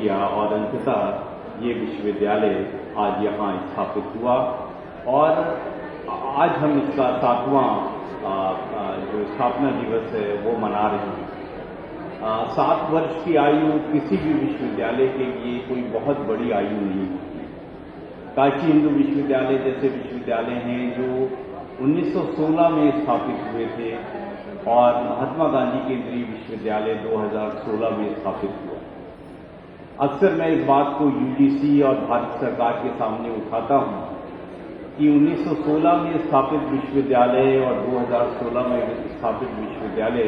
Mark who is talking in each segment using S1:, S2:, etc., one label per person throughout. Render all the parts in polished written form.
S1: किया और अंततः ये विश्वविद्यालय आज यहाँ स्थापित हुआ और आज हम इसका 7वां जो स्थापना दिवस है वो मना रहे हैं। 7 वर्ष की आयु किसी भी विश्वविद्यालय के लिए कोई बहुत बड़ी आयु नहीं होती। काशी हिंदू विश्वविद्यालय जैसे विश्वविद्यालय हैं जो 1916 में स्थापित हुए थे और महात्मा गांधी केंद्रीय विश्वविद्यालय 2016 में स्थापित हुआ। अक्सर मैं इस बात को यूजीसी और भारत सरकार के सामने उठाता हूं कि 1916 में स्थापित विश्वविद्यालय और 2016 में स्थापित विश्वविद्यालय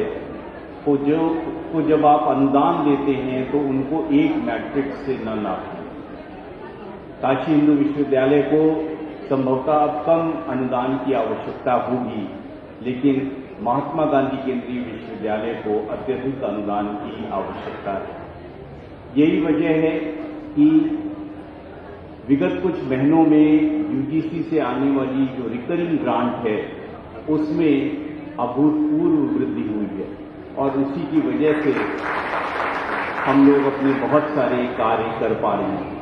S1: को जब आप अनुदान देते हैं तो उनको एक मैट्रिक्स से न नापें। काशी हिंदू विश्वविद्यालय को संभवतः अब कम अनुदान की आवश्यकता होगी, लेकिन महात्मा गांधी केंद्रीय विश्वविद्यालय को अत्यधिक अनुदान की आवश्यकता है। यही वजह है कि विगत कुछ महीनों में यूजीसी से आने वाली जो रिकरिंग ग्रांट है उसमें अभूतपूर्व वृद्धि हुई है और उसी की वजह से हम लोग अपने बहुत सारे कार्य कर पा रहे हैं।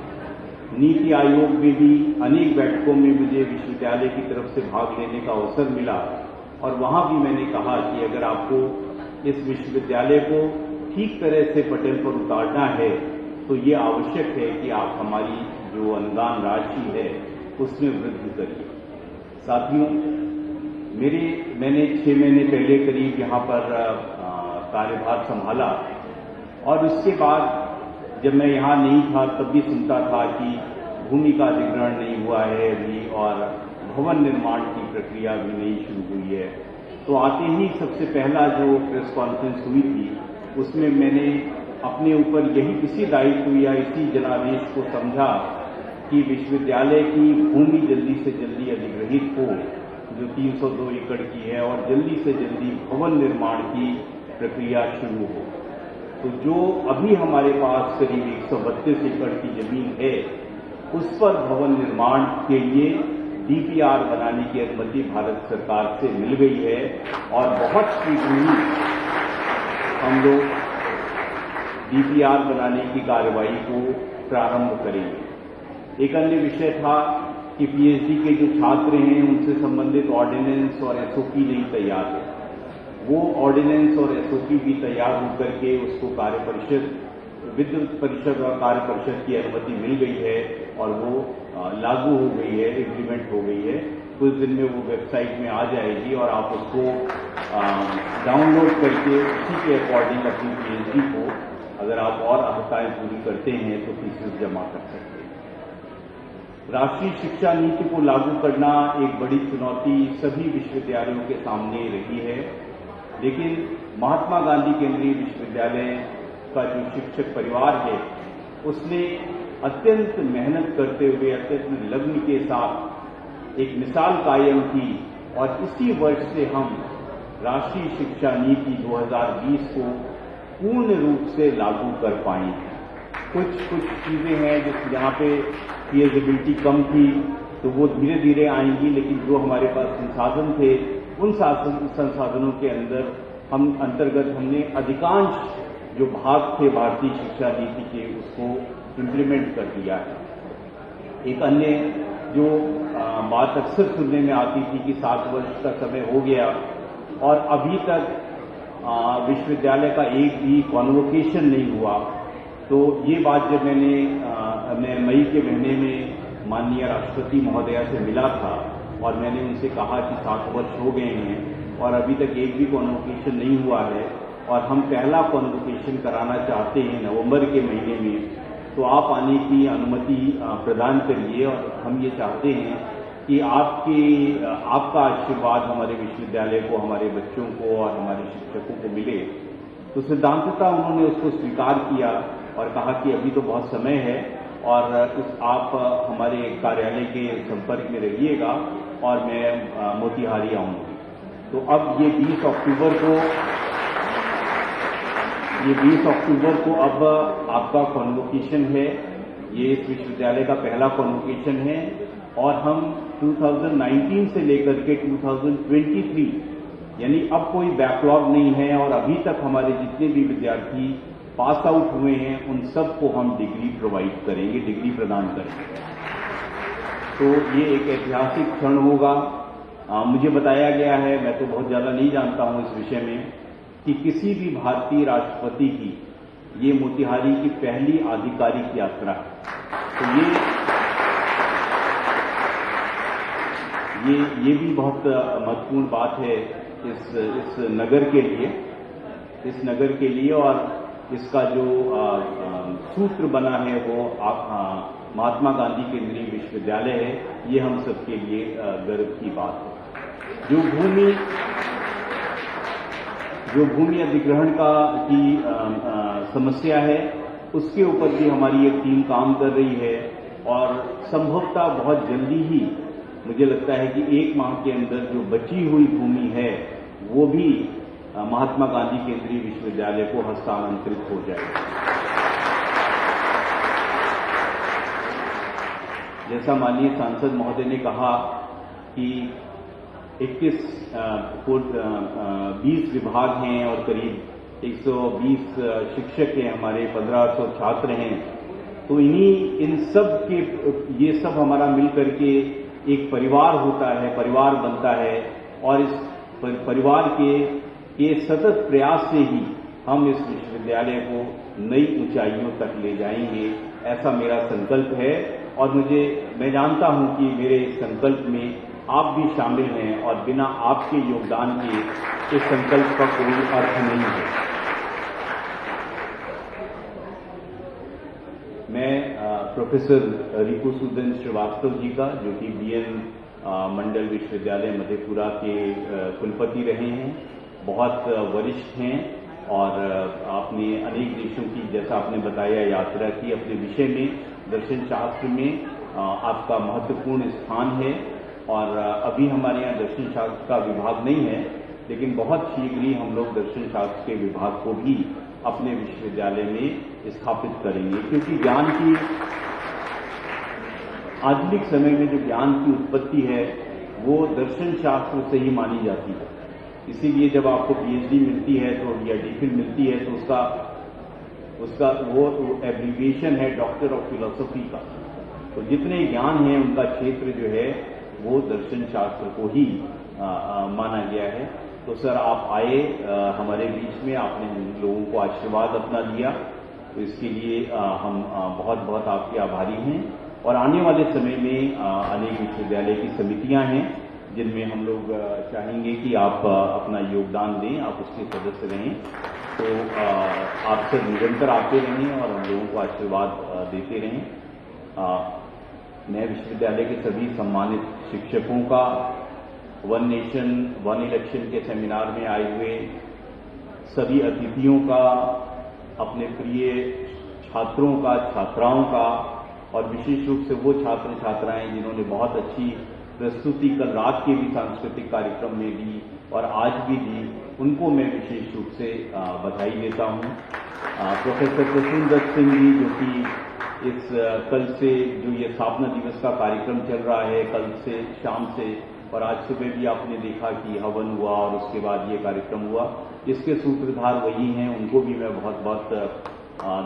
S1: नीति आयोग में भी अनेक बैठकों में मुझे विश्वविद्यालय की तरफ से भाग लेने का अवसर मिला और वहां भी मैंने कहा कि अगर आपको इस विश्वविद्यालय को ठीक तरह से पटल पर उतारना है तो ये आवश्यक है कि आप हमारी जो अनुदान राशि है उसमें वृद्धि करिए। साथियों, मैंने 6 महीने पहले करीब यहाँ पर कार्यभार संभाला और उसके बाद जब मैं यहाँ नहीं था तब भी सुनता था कि भूमि का अधिग्रहण नहीं हुआ है अभी और भवन निर्माण की प्रक्रिया भी नहीं शुरू हुई है। तो आते ही सबसे पहला जो प्रेस कॉन्फ्रेंस हुई थी उसमें मैंने अपने ऊपर इसी दायित्व या इसी जनादेश को समझा कि विश्वविद्यालय की भूमि जल्दी से जल्दी अधिग्रहित हो जो 302 एकड़ की है और जल्दी से जल्दी भवन निर्माण की प्रक्रिया शुरू हो। तो जो अभी हमारे पास करीब 132 एकड़ की जमीन है उस पर भवन निर्माण के लिए डीपीआर बनाने की अनुमति भारत सरकार से मिल गई है और बहुत शीघ्र ही हम लोग डीपीआर बनाने की कार्रवाई को प्रारंभ करेंगे। एक अन्य विषय था कि पीएचडी के जो छात्र हैं उनसे संबंधित ऑर्डिनेंस और एसओपी नहीं तैयार है। वो ऑर्डिनेंस और एसओपी भी तैयार होकर के उसको कार्य परिषद, विद्युत परिषद और कार्य परिषद की अनुमति मिल गई है और वो लागू हो गई है, इम्प्लीमेंट हो गई है। कुछ दिन में वो वेबसाइट में आ जाएगी और आप उसको डाउनलोड करके उसी के अकॉर्डिंग अपनी पीएचडी को अगर आप और अर्हताएं पूरी करते हैं तो थीसिस जमा कर सकते हैं। राष्ट्रीय शिक्षा नीति को लागू करना एक बड़ी चुनौती सभी विश्वविद्यालयों के सामने रही है, लेकिन महात्मा गांधी केंद्रीय विश्वविद्यालय का जो शिक्षक परिवार है उसने अत्यंत मेहनत करते हुए अत्यंत लगन के साथ एक मिसाल कायम की और इसी वर्ष से हम राष्ट्रीय शिक्षा नीति 2020 को पूर्ण रूप से लागू कर पाए। कुछ चीजें हैं जहाँ पे फीजिबिलिटी कम थी तो वो धीरे धीरे आएंगी, लेकिन जो हमारे पास संसाधन थे उन संसाधनों के अंतर्गत हमने अधिकांश जो भाग थे भारतीय शिक्षा नीति के उसको इम्प्लीमेंट कर दिया है। एक अन्य जो बात अक्सर सुनने में आती थी कि 7 वर्ष का समय हो गया और अभी तक विश्वविद्यालय का एक भी कॉन्वोकेशन नहीं हुआ, तो ये बात जब मैं मई के महीने में माननीय राष्ट्रपति महोदया से मिला था और मैंने उनसे कहा कि 7 वर्ष हो गए हैं और अभी तक एक भी कॉन्वोकेशन नहीं हुआ है और हम पहला कॉन्वोकेशन कराना चाहते हैं नवंबर के महीने में, तो आप आने की अनुमति प्रदान करिए और हम ये चाहते हैं कि आपका आशीर्वाद हमारे विश्वविद्यालय को, हमारे बच्चों को और हमारे शिक्षकों को मिले। तो सिद्धांततः उन्होंने उसको स्वीकार किया और कहा कि अभी तो बहुत समय है और आप हमारे कार्यालय के संपर्क में रहिएगा और मैं मोतिहारी आऊंगी। तो अब ये 20 अक्टूबर को अब आपका कॉन्वोकेशन है। ये इस विश्वविद्यालय का पहला कॉन्वोकेशन है और हम 2019 से लेकर के 2023 यानी अब कोई बैकलॉग नहीं है और अभी तक हमारे जितने भी विद्यार्थी पास आउट हुए हैं उन सबको हम डिग्री प्रोवाइड करेंगे, डिग्री प्रदान करेंगे। तो ये एक ऐतिहासिक क्षण होगा। मुझे बताया गया है, मैं तो बहुत ज़्यादा नहीं जानता हूं इस विषय में, कि किसी भी भारतीय राष्ट्रपति की ये मोतिहारी की पहली आधिकारिक यात्रा है। तो ये भी बहुत महत्वपूर्ण बात है इस नगर के लिए, और इसका जो सूत्र बना है वो महात्मा गांधी केंद्रीय विश्वविद्यालय है। ये हम सबके लिए गर्व की बात है। जो भूमि अधिग्रहण की समस्या है, उसके ऊपर भी हमारी एक टीम काम कर रही है, और संभवतः बहुत जल्दी ही मुझे लगता है कि 1 माह के अंदर जो बची हुई भूमि है वो भी महात्मा गांधी केंद्रीय विश्वविद्यालय को हस्तांतरित हो जाएगी। जैसा माननीय सांसद महोदय ने कहा कि 20 विभाग हैं और करीब 120 शिक्षक हैं, हमारे 1500 छात्र हैं। तो इन सब के ये सब हमारा मिलकर के एक परिवार होता है, परिवार बनता है, और इस परिवार के सतत प्रयास से ही हम इस विश्वविद्यालय को नई ऊंचाइयों तक ले जाएंगे, ऐसा मेरा संकल्प है। और मैं जानता हूं कि मेरे इस संकल्प में आप भी शामिल हैं, और बिना आपके योगदान के इस संकल्प का कोई अर्थ नहीं है। मैं प्रोफेसर रिपुसूदन श्रीवास्तव जी का, जो कि बीएन मंडल विश्वविद्यालय मधेपुरा के कुलपति रहे हैं, बहुत वरिष्ठ हैं, और आपने अनेक देशों की, जैसा आपने बताया, यात्रा की। अपने विषय में दर्शन शास्त्र में आपका महत्वपूर्ण स्थान है, और अभी हमारे यहाँ दर्शन शास्त्र का विभाग नहीं है, लेकिन बहुत शीघ्र ही हम लोग दर्शन शास्त्र के विभाग को भी अपने विश्वविद्यालय में स्थापित करेंगे, क्योंकि ज्ञान की आधुनिक समय में जो ज्ञान की उत्पत्ति है वो दर्शन शास्त्र से ही मानी जाती है। इसीलिए जब आपको पीएचडी मिलती है तो, या डीफिल मिलती है, तो उसका वो एब्रीविएशन है डॉक्टर ऑफ फिलॉसफी का। तो जितने ज्ञान हैं उनका क्षेत्र जो है वो दर्शन शास्त्र को ही माना गया है। तो सर, आप आए हमारे बीच में, आपने लोगों को आशीर्वाद अपना दिया, तो इसके लिए हम बहुत बहुत आपके आभारी हैं। और आने वाले समय में अनेक विश्वविद्यालय की समितियां हैं जिनमें हम लोग चाहेंगे कि आप अपना योगदान दें, आप उसके सदस्य रहें। तो आप सब निरंतर आते रहें और हम लोगों को आशीर्वाद देते रहें। मैं विश्वविद्यालय के सभी सम्मानित शिक्षकों का, वन नेशन वन इलेक्शन के सेमिनार में आए हुए सभी अतिथियों का, अपने प्रिय छात्रों का, छात्राओं का, और विशेष रूप से वो छात्र छात्राएं जिन्होंने बहुत अच्छी प्रस्तुति कल रात के भी सांस्कृतिक कार्यक्रम में दी और आज भी दी, उनको मैं विशेष रूप से बधाई देता हूं। प्रोफेसर प्रसून दत्त सिंह जी, जो कि इस कल से जो ये स्थापना दिवस का कार्यक्रम चल रहा है, कल से शाम से, और आज सुबह भी आपने देखा कि हवन हुआ और उसके बाद ये कार्यक्रम हुआ, इसके सूत्रधार वही हैं। उनको भी मैं बहुत बहुत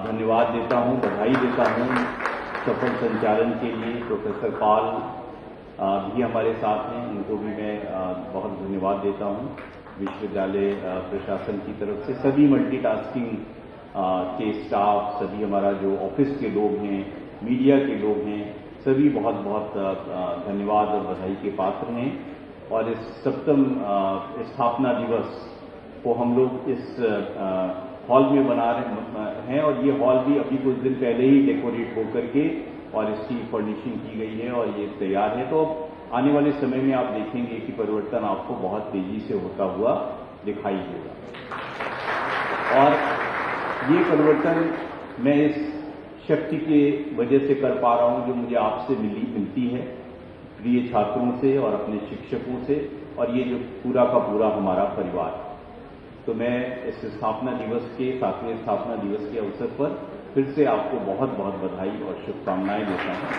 S1: धन्यवाद देता हूं, बधाई देता हूं सफल संचालन के लिए। प्रोफेसर पाल भी हमारे साथ हैं, उनको भी मैं बहुत धन्यवाद देता हूं। विश्वविद्यालय प्रशासन की तरफ से सभी मल्टीटास्किंग के स्टाफ, सभी हमारा जो ऑफिस के लोग हैं, मीडिया के लोग हैं, सभी बहुत बहुत धन्यवाद और बधाई के पात्र हैं। और इस 7वें स्थापना दिवस को हम लोग इस हॉल में बना रहे हैं, और ये हॉल भी अभी कुछ दिन पहले ही डेकोरेट होकर के और इसकी फर्निशिंग की गई है और ये तैयार है। तो आने वाले समय में आप देखेंगे कि परिवर्तन आपको बहुत तेजी से होता हुआ दिखाई देगा। और ये परिवर्तन मैं इस शक्ति के वजह से कर पा रहा हूं जो मुझे आपसे मिलती है, प्रिय छात्रों से और अपने शिक्षकों से, और ये जो पूरा का पूरा हमारा परिवार है। तो मैं इस स्थापना दिवस के 7वें स्थापना दिवस के अवसर पर फिर से आपको बहुत बहुत बधाई और शुभकामनाएं देता हूं।